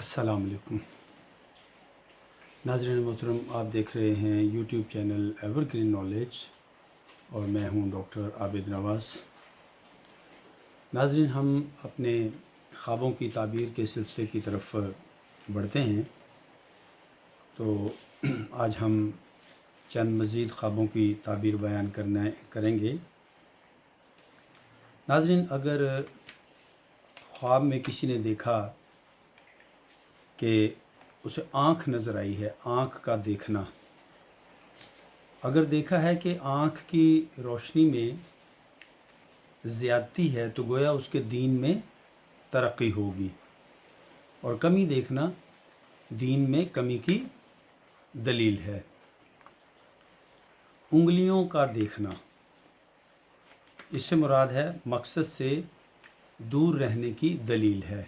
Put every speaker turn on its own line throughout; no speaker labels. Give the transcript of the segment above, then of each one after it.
السلام علیکم ناظرین محترم، آپ دیکھ رہے ہیں YouTube channel ever green knowledge اور میں ہوں ڈاکٹر عابد نواز۔ ناظرین، ہم اپنے خوابوں کی تعبیر کے سلسلے کی طرف بڑھتے ہیں، تو آج ہم چند مزید خوابوں کی تعبیر بیان کریں گے۔ ناظرین، اگر خواب میں کسی نے دیکھا کہ اسے آنکھ نظر آئی ہے، آنکھ کا دیکھنا، اگر دیکھا ہے کہ آنکھ کی روشنی میں زیادتی ہے تو گویا اس کے دین میں ترقی ہوگی، اور کمی دیکھنا دین میں کمی کی دلیل ہے۔ انگلیوں کا دیکھنا، اس سے مراد ہے مقصد سے دور رہنے کی دلیل ہے۔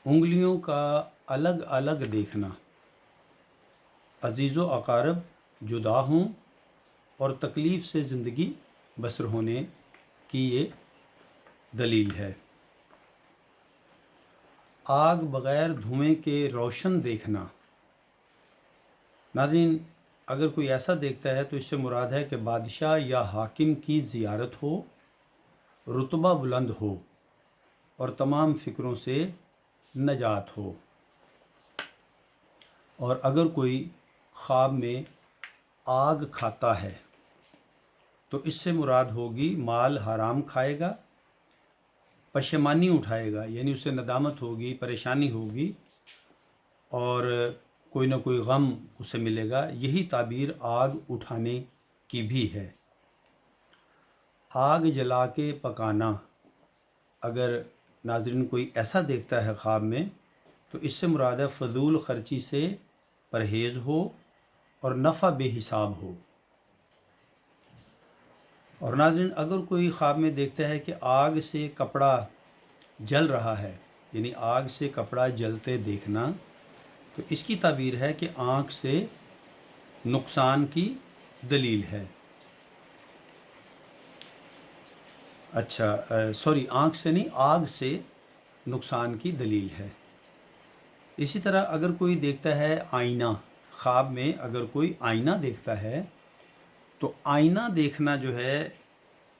انگلیوں کا الگ الگ دیکھنا عزیز و اقارب جدا ہوں اور تکلیف سے زندگی بسر ہونے کی یہ دلیل ہے۔ آگ بغیر دھوئیں کے روشن دیکھنا، ناظرین اگر کوئی ایسا دیکھتا ہے تو اس سے مراد ہے کہ بادشاہ یا حاکم کی زیارت ہو، رتبہ بلند ہو اور تمام فکروں سے نجات ہو۔ اور اگر کوئی خواب میں آگ کھاتا ہے تو اس سے مراد ہوگی مال حرام کھائے گا، پشیمانی اٹھائے گا، یعنی اسے ندامت ہوگی، پریشانی ہوگی اور کوئی نہ کوئی غم اسے ملے گا۔ یہی تعبیر آگ اٹھانے کی بھی ہے۔ آگ جلا کے پکانا، اگر ناظرین کوئی ایسا دیکھتا ہے خواب میں تو اس سے مراد ہے فضول خرچی سے پرہیز ہو اور نفع بے حساب ہو۔ اور ناظرین اگر کوئی خواب میں دیکھتا ہے کہ آگ سے کپڑا جل رہا ہے، یعنی آگ سے کپڑا جلتے دیکھنا، تو اس کی تعبیر ہے کہ آنکھ سے نقصان کی دلیل ہے۔ آنکھ سے نہیں، آگ سے نقصان کی دلیل ہے۔ اسی طرح اگر کوئی دیکھتا ہے آئینہ، خواب میں اگر کوئی آئینہ دیکھتا ہے تو آئینہ دیکھنا جو ہے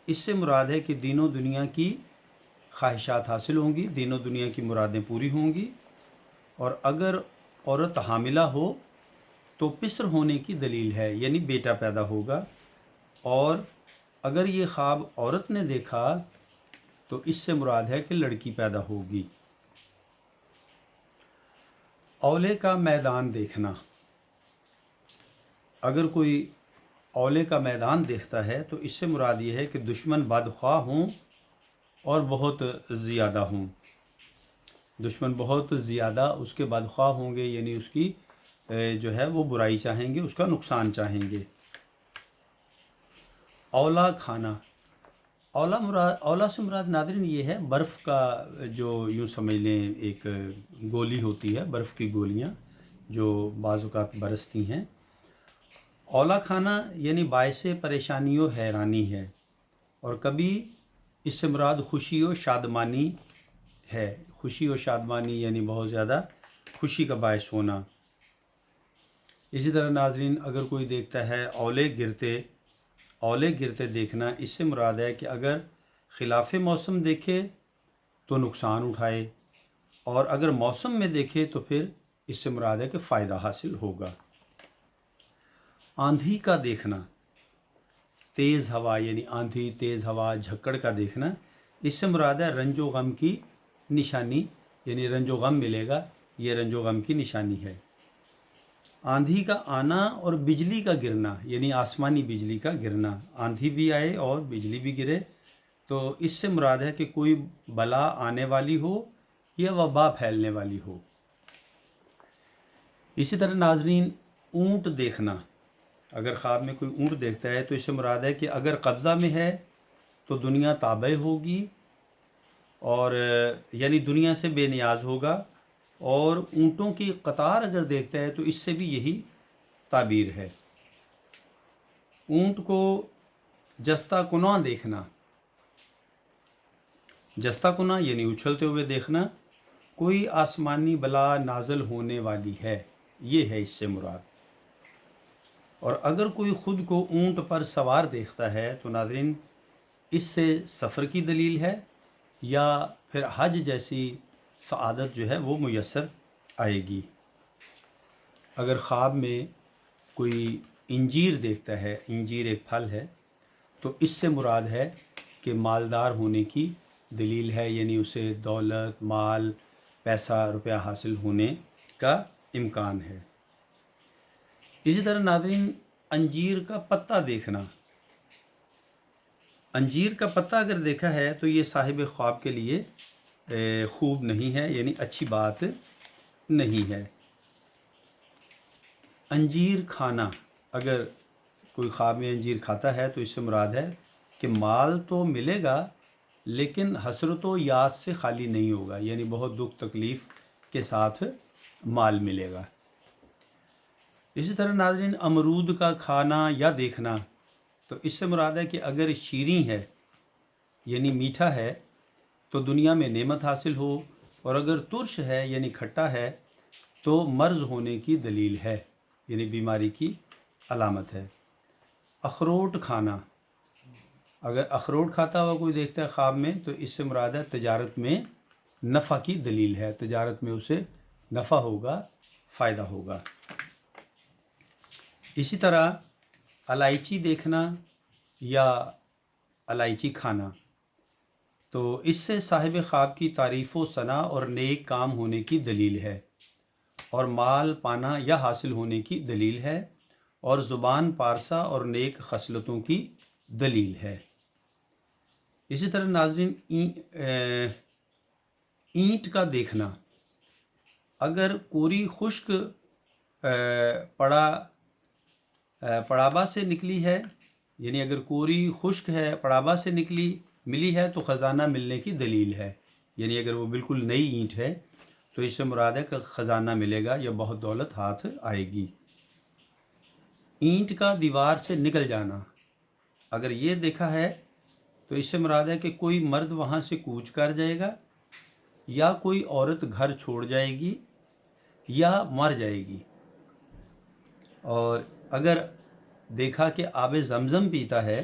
اس سے مراد ہے کہ دین و دنیا کی خواہشات حاصل ہوں گی، دین و دنیا کی مرادیں پوری ہوں گی، اور اگر عورت حاملہ ہو تو پسر ہونے کی دلیل ہے، یعنی بیٹا پیدا ہوگا۔ اور اگر یہ خواب عورت نے دیکھا تو اس سے مراد ہے کہ لڑکی پیدا ہوگی۔ اولے کا میدان دیکھنا، اگر کوئی اولے کا میدان دیکھتا ہے تو اس سے مراد یہ ہے کہ دشمن بدخواہ ہوں اور بہت زیادہ ہوں۔ دشمن بہت زیادہ اس کے بدخواہ ہوں گے، یعنی اس کی جو ہے وہ برائی چاہیں گے، اس کا نقصان چاہیں گے۔ اولا کھانا، اولا سے مراد ناظرین یہ ہے برف کا، جو یوں سمجھ لیں ایک گولی ہوتی ہے، برف کی گولیاں جو بعض اوقات برستی ہیں۔ اولا کھانا یعنی باعث پریشانی و حیرانی ہے، اور کبھی اس سے مراد خوشی و شادمانی ہے۔ خوشی و شادمانی یعنی بہت زیادہ خوشی کا باعث ہونا۔ اسی طرح ناظرین اگر کوئی دیکھتا ہے اولے گرتے دیکھنا، اس سے مراد ہے کہ اگر خلاف موسم دیکھے تو نقصان اٹھائے، اور اگر موسم میں دیکھے تو پھر اس سے مراد ہے کہ فائدہ حاصل ہوگا۔ آندھی کا دیکھنا، تیز ہوا یعنی آندھی، تیز ہوا، جھکڑ کا دیکھنا، اس سے مراد ہے رنج و غم کی نشانی، یعنی رنج و غم ملے گا، یہ رنج و غم کی نشانی ہے۔ آندھی کا آنا اور بجلی کا گرنا، یعنی آسمانی بجلی کا گرنا، آندھی بھی آئے اور بجلی بھی گرے تو اس سے مراد ہے کہ کوئی بلا آنے والی ہو یا وبا پھیلنے والی ہو۔ اسی طرح ناظرین اونٹ دیکھنا، اگر خواب میں کوئی اونٹ دیکھتا ہے تو اس سے مراد ہے کہ اگر قبضہ میں ہے تو دنیا تابع ہوگی، اور یعنی دنیا سے بے نیاز ہوگا، اور اونٹوں کی قطار اگر دیکھتا ہے تو اس سے بھی یہی تعبیر ہے۔ اونٹ کو جستہ کناں دیکھنا، جستہ کناں یعنی اچھلتے ہوئے دیکھنا، کوئی آسمانی بلا نازل ہونے والی ہے، یہ ہے اس سے مراد۔ اور اگر کوئی خود کو اونٹ پر سوار دیکھتا ہے تو ناظرین اس سے سفر کی دلیل ہے یا پھر حج جیسی سعادت جو ہے وہ میسر آئے گی۔ اگر خواب میں کوئی انجیر دیکھتا ہے، انجیر ایک پھل ہے، تو اس سے مراد ہے کہ مالدار ہونے کی دلیل ہے، یعنی اسے دولت، مال، پیسہ، روپیہ حاصل ہونے کا امکان ہے۔ اسی طرح ناظرین انجیر کا پتا دیکھنا، انجیر کا پتا اگر دیکھا ہے تو یہ صاحب خواب کے لیے خوب نہیں ہے، یعنی اچھی بات نہیں ہے۔ انجیر کھانا، اگر کوئی خواب میں انجیر کھاتا ہے تو اس سے مراد ہے کہ مال تو ملے گا لیکن حسرت و یاس سے خالی نہیں ہوگا، یعنی بہت دکھ تکلیف کے ساتھ مال ملے گا۔ اسی طرح ناظرین امرود کا کھانا یا دیکھنا، تو اس سے مراد ہے کہ اگر شیریں ہے یعنی میٹھا ہے تو دنیا میں نعمت حاصل ہو، اور اگر ترش ہے یعنی کھٹا ہے تو مرض ہونے کی دلیل ہے، یعنی بیماری کی علامت ہے۔ اخروٹ کھانا، اگر اخروٹ کھاتا ہوا کوئی دیکھتا ہے خواب میں تو اس سے مراد ہے تجارت میں نفع کی دلیل ہے، تجارت میں اسے نفع ہوگا، فائدہ ہوگا۔ اسی طرح الائچی دیکھنا یا الائچی کھانا، تو اس سے صاحب خواب کی تعریف و ثنا اور نیک کام ہونے کی دلیل ہے، اور مال پانا یا حاصل ہونے کی دلیل ہے، اور زبان پارسا اور نیک خصلتوں کی دلیل ہے۔ اسی طرح ناظرین اینٹ کا دیکھنا، اگر کوری خشک پڑابا سے نکلی ہے، یعنی اگر کوری خشک ہے پڑابا سے ملی ہے تو خزانہ ملنے کی دلیل ہے، یعنی اگر وہ بالکل نئی اینٹ ہے تو اس سے مراد ہے کہ خزانہ ملے گا یا بہت دولت ہاتھ آئے گی۔ اینٹ کا دیوار سے نکل جانا، اگر یہ دیکھا ہے تو اس سے مراد ہے کہ کوئی مرد وہاں سے کوچ کر جائے گا، یا کوئی عورت گھر چھوڑ جائے گی یا مر جائے گی۔ اور اگر دیکھا کہ آب زمزم پیتا ہے،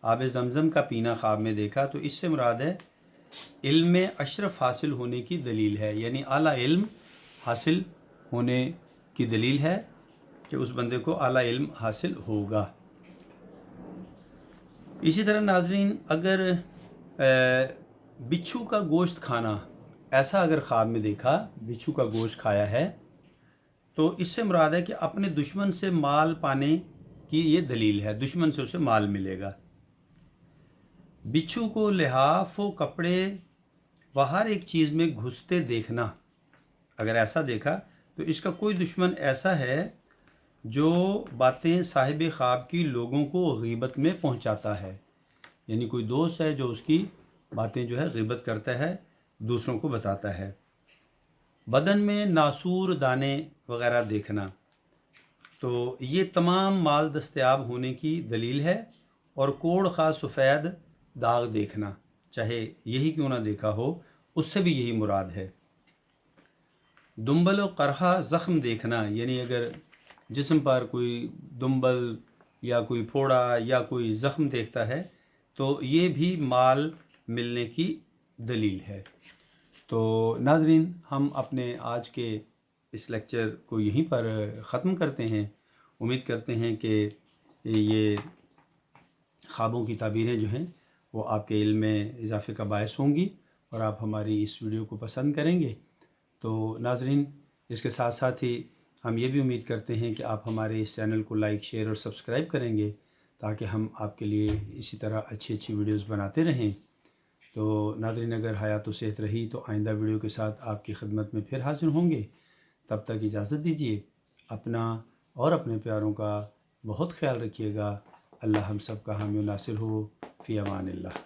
آب زمزم کا پینا خواب میں دیکھا، تو اس سے مراد ہے علم اشرف حاصل ہونے کی دلیل ہے، یعنی اعلیٰ علم حاصل ہونے کی دلیل ہے کہ اس بندے کو اعلیٰ علم حاصل ہوگا۔ اسی طرح ناظرین اگر بچھو کا گوشت کھانا، ایسا اگر خواب میں دیکھا بچھو کا گوشت کھایا ہے تو اس سے مراد ہے کہ اپنے دشمن سے مال پانے کی یہ دلیل ہے، دشمن سے اسے مال ملے گا۔ بچھو کو لحاف و کپڑے و ہر ایک چیز میں گھستے دیکھنا، اگر ایسا دیکھا تو اس کا کوئی دشمن ایسا ہے جو باتیں صاحب خواب کی لوگوں کو غیبت میں پہنچاتا ہے، یعنی کوئی دوست ہے جو اس کی باتیں جو ہے غیبت کرتا ہے، دوسروں کو بتاتا ہے۔ بدن میں ناسور دانے وغیرہ دیکھنا، تو یہ تمام مال دستیاب ہونے کی دلیل ہے، اور کوڑ خواہ سفید داغ دیکھنا، چاہے یہی کیوں نہ دیکھا ہو، اس سے بھی یہی مراد ہے۔ دنبل و قرحہ زخم دیکھنا، یعنی اگر جسم پر کوئی دنبل یا کوئی پھوڑا یا کوئی زخم دیکھتا ہے تو یہ بھی مال ملنے کی دلیل ہے۔ تو ناظرین ہم اپنے آج کے اس لیکچر کو یہیں پر ختم کرتے ہیں۔ امید کرتے ہیں کہ یہ خوابوں کی تعبیریں جو ہیں وہ آپ کے علم میں اضافے کا باعث ہوں گی، اور آپ ہماری اس ویڈیو کو پسند کریں گے۔ تو ناظرین اس کے ساتھ ساتھ ہی ہم یہ بھی امید کرتے ہیں کہ آپ ہمارے اس چینل کو لائک، شیئر اور سبسکرائب کریں گے، تاکہ ہم آپ کے لیے اسی طرح اچھی ویڈیوز بناتے رہیں۔ تو ناظرین اگر حیات و صحت رہی تو آئندہ ویڈیو کے ساتھ آپ کی خدمت میں پھر حاضر ہوں گے۔ تب تک اجازت دیجیے، اپنا اور اپنے پیاروں کا بہت خیال رکھیے گا۔ اللہ ہم سب کا حامی و ناصر ہو۔ فی امان اللہ۔